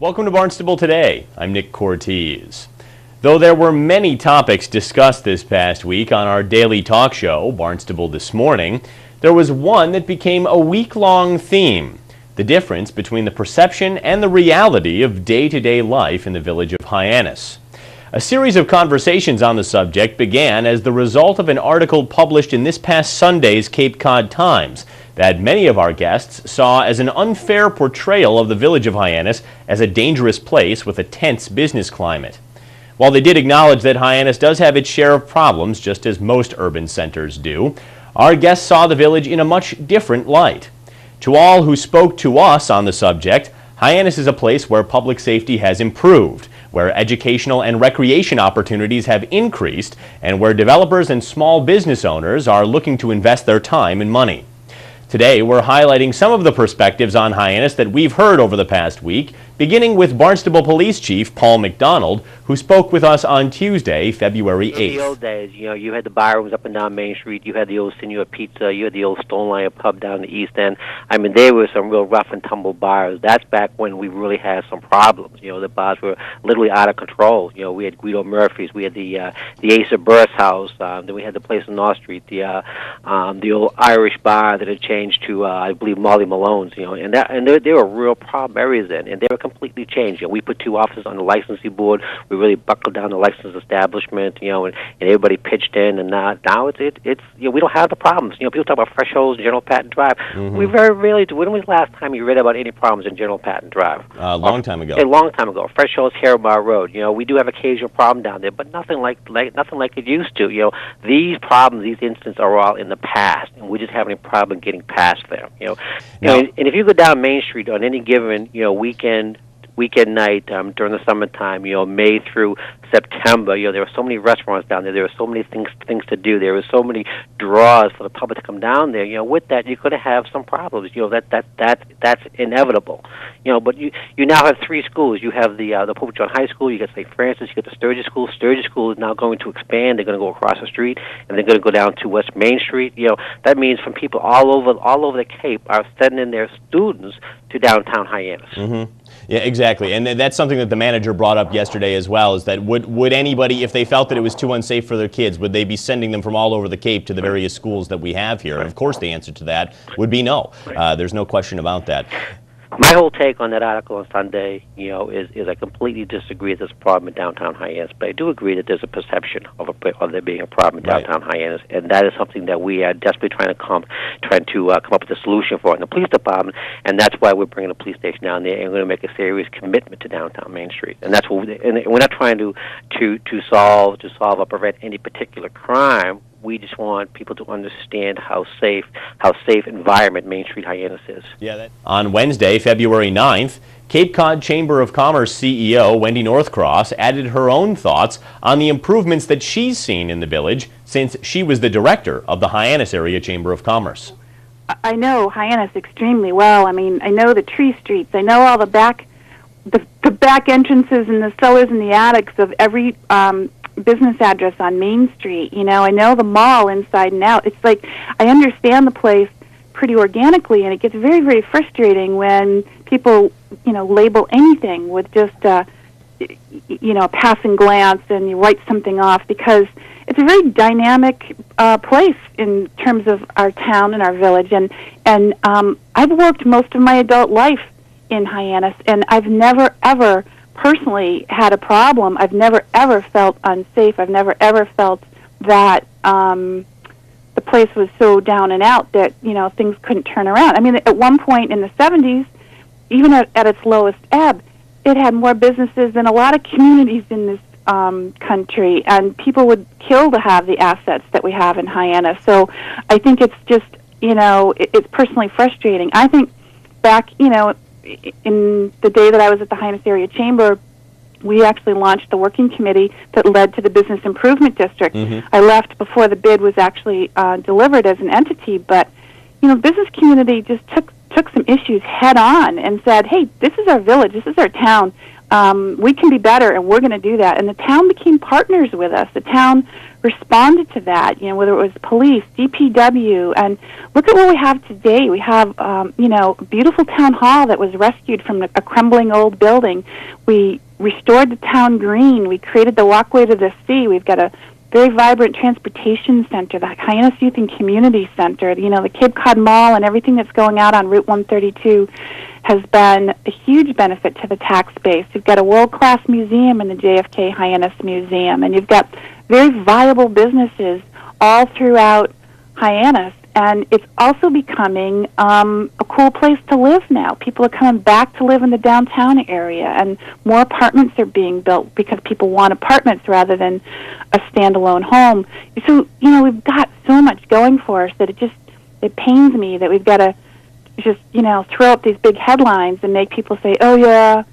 Welcome to Barnstable Today. I'm Nick Cortez. Though there were many topics discussed this past week on our daily talk show, Barnstable This Morning, there was one that became a week-long theme: the difference between the perception and the reality of day-to-day life in the village of Hyannis. A series of conversations on the subject began as the result of an article published in this past Sunday's Cape Cod Times that many of our guests saw as an unfair portrayal of the village of Hyannis as a dangerous place with a tense business climate. While they did acknowledge that Hyannis does have its share of problems, just as most urban centers do, our guests saw the village in a much different light. To all who spoke to us on the subject, Hyannis is a place where public safety has improved, where educational and recreation opportunities have increased, and where developers and small business owners are looking to invest their time and money. Today, we're highlighting some of the perspectives on Hyannis that we've heard over the past week, beginning with Barnstable Police Chief Paul McDonald, who spoke with us on Tuesday, February 8th. In the old days, you had the bar rooms up and down Main Street, you had the old Senor Pizza, you had the old Stone Lion pub down the East End. I mean, there were some real rough and tumble bars. That's back when we really had some problems. The bars were literally out of control. We had Guido Murphy's, we had the Ace of Burr's house, then we had the place on North Street, the old Irish bar that had changed to, I believe, Molly Malone's, and there were real problem areas then, and they were completely changed. We put 2 officers on the licensing board. We really buckled down the licensed establishment, and everybody pitched in. And now it's we don't have the problems. People talk about Fresh Holes and General Patton Drive. Mm-hmm. We very rarely do. When was the last time you read about any problems in General Patton Drive? A long time ago. A long time ago. Fresh Holes, Harribar Road. We do have occasional problem down there, but nothing like it used to. These problems, these incidents are all in the past, and we're just having a problem getting past them. And if you go down Main Street on any given weekend night during the summertime, May through September, there were so many restaurants down there. There were so many things to do. There were so many draws for the public to come down there. With that, you're going to have some problems. That's inevitable. But you now have 3 schools. You have the Pope John High School. You got St. Francis. You got the Sturgis School. Sturgis School is now going to expand. They're going to go across the street, and they're going to go down to West Main Street. That means from people all over the Cape are sending their students to downtown Hyannis. Mm-hmm. Yeah, exactly. And that's something that the manager brought up yesterday as well, is that would anybody, if they felt that it was too unsafe for their kids, would they be sending them from all over the Cape to the various schools that we have here? And of course the answer to that would be no. There's no question about that. My whole take on that article on Sunday, is I completely disagree that there's a problem in downtown Hyannis, but I do agree that there's a perception of there being a problem in downtown Hyannis, and that is something that we are desperately trying to come up with a solution for in the police department, and that's why we're bringing the police station down there, and we're going to make a serious commitment to downtown Main Street, and that's what we're not trying to solve or prevent any particular crime. We just want people to understand how safe environment Main Street Hyannis is. Yeah. On Wednesday, February 9th, Cape Cod Chamber of Commerce CEO Wendy Northcross added her own thoughts on the improvements that she's seen in the village since she was the director of the Hyannis Area Chamber of Commerce. I know Hyannis extremely well. I mean, I know the tree streets. I know all the back entrances and the cellars and the attics of every business address on Main Street. I know the mall inside and out. It's like I understand the place pretty organically, and it gets very, very frustrating when people, label anything with just a passing glance and you write something off, because it's a very dynamic place in terms of our town and our village. And I've worked most of my adult life in Hyannis, and I've never, ever personally had a problem. I've never, ever felt unsafe. I've never, ever felt that the place was so down and out that, things couldn't turn around. I mean, at one point in the 70s, even at its lowest ebb, it had more businesses than a lot of communities in this country, and people would kill to have the assets that we have in Hyannis. So I think it's just, it's personally frustrating. I think back, in the day that I was at the Hyannis Area Chamber, we actually launched the working committee that led to the Business Improvement District. Mm-hmm. I left before the bid was actually delivered as an entity, but the business community just took some issues head on and said, hey, this is our village, this is our town, we can be better, and we're going to do that. And the town became partners with us. The town responded to that, whether it was police, DPW, and look at what we have today. We have, a beautiful town hall that was rescued from a crumbling old building. We restored the town green. We created the walkway to the sea. We've got a very vibrant transportation center, the Hyannis Youth and Community Center, the Cape Cod Mall, and everything that's going out on Route 132 has been a huge benefit to the tax base. You've got a world-class museum in the JFK Hyannis Museum, and you've got very viable businesses all throughout Hyannis, and it's also becoming a cool place to live now. People are coming back to live in the downtown area, and more apartments are being built because people want apartments rather than a standalone home. So, we've got so much going for us that it pains me that we've got to just, throw up these big headlines and make people say, oh, yeah,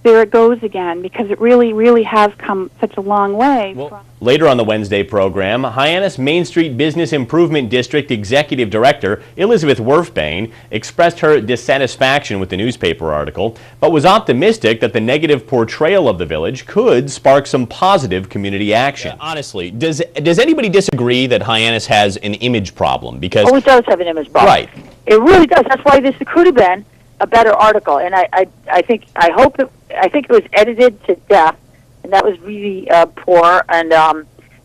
there it goes again, because it really, really has come such a long way. Well, later on the Wednesday program, Hyannis Main Street Business Improvement District Executive Director Elizabeth Werfbane expressed her dissatisfaction with the newspaper article, but was optimistic that the negative portrayal of the village could spark some positive community action. Yeah, honestly, does anybody disagree that Hyannis has an image problem? Because it does have an image problem. Right. It really does. That's why this could have been a better article, and I think it was edited to death, and that was really poor. And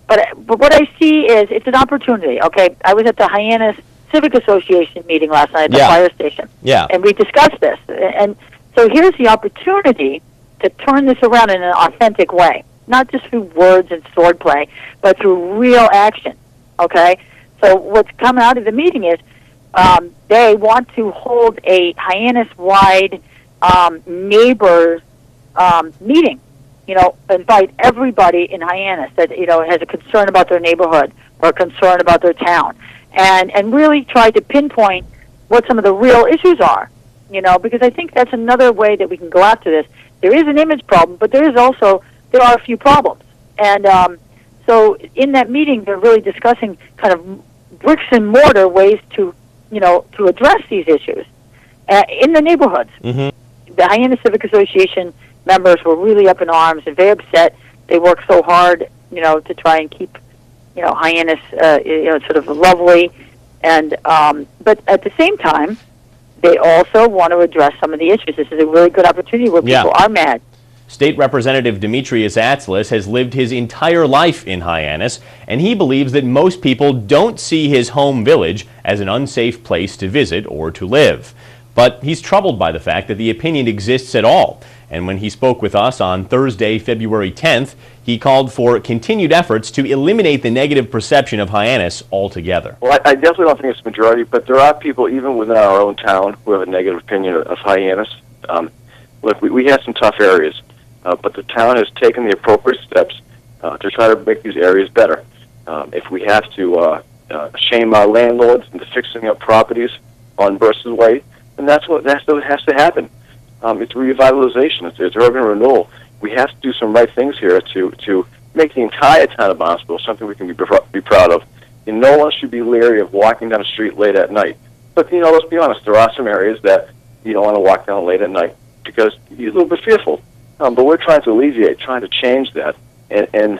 but what I see is it's an opportunity. Okay, I was at the Hyannis Civic Association meeting last night at the fire station, and we discussed this. And so here's the opportunity to turn this around in an authentic way, not just through words and swordplay, but through real action. Okay, so what's come out of the meeting is they want to hold a Hyannis-wide neighbors meeting. Invite everybody in Hyannis that has a concern about their neighborhood or a concern about their town, and really try to pinpoint what some of the real issues are. Because I think that's another way that we can go after this. There is an image problem, but there are a few problems, and so in that meeting they're really discussing kind of bricks and mortar ways to address these issues in the neighborhoods. Mm-hmm. The Hyannis Civic Association members were really up in arms and very upset. They worked so hard, to try and keep, Hyannis, sort of lovely. And but at the same time, they also want to address some of the issues. This is a really good opportunity where people are mad. State Representative Demetrius Atzlis has lived his entire life in Hyannis, and he believes that most people don't see his home village as an unsafe place to visit or to live. But he's troubled by the fact that the opinion exists at all. And when he spoke with us on Thursday, February 10th, he called for continued efforts to eliminate the negative perception of Hyannis altogether. Well, I definitely don't think it's the majority, but there are people even within our own town who have a negative opinion of Hyannis. Look, we have some tough areas. But the town has taken the appropriate steps to try to make these areas better. If we have to shame our landlords into fixing up properties on Bursar's Way, then that's what has to happen. It's revitalization. It's urban renewal. We have to do some right things here to make the entire town of Barnstable something we can be proud of. No one should be leery of walking down the street late at night. But let's be honest, there are some areas that you don't want to walk down late at night because you're a little bit fearful. But we're trying to alleviate, trying to change that. And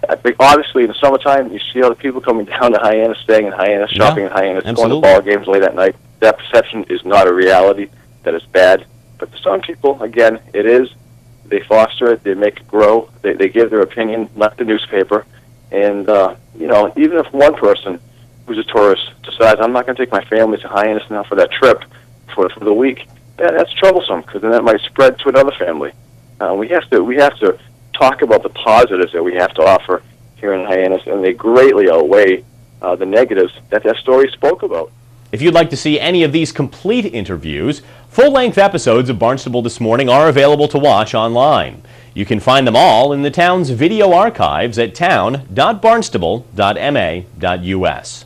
I think obviously in the summertime, you see all the people coming down to Hyannis, staying in Hyannis, shopping in Hyannis, going to ball games late at night. That perception is not a reality. That is bad. But for some people, again, it is. They foster it. They make it grow. They give their opinion, not the newspaper. And, even if one person who's a tourist decides, I'm not going to take my family to Hyannis now for that trip for the week, that's troublesome because then that might spread to another family. We have to talk about the positives that we have to offer here in Hyannis, and they greatly outweigh the negatives that story spoke about. If you'd like to see any of these complete interviews, full-length episodes of Barnstable This Morning are available to watch online. You can find them all in the town's video archives at town.barnstable.ma.us.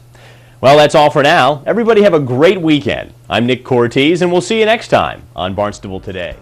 Well, that's all for now. Everybody have a great weekend. I'm Nick Cortez, and we'll see you next time on Barnstable Today.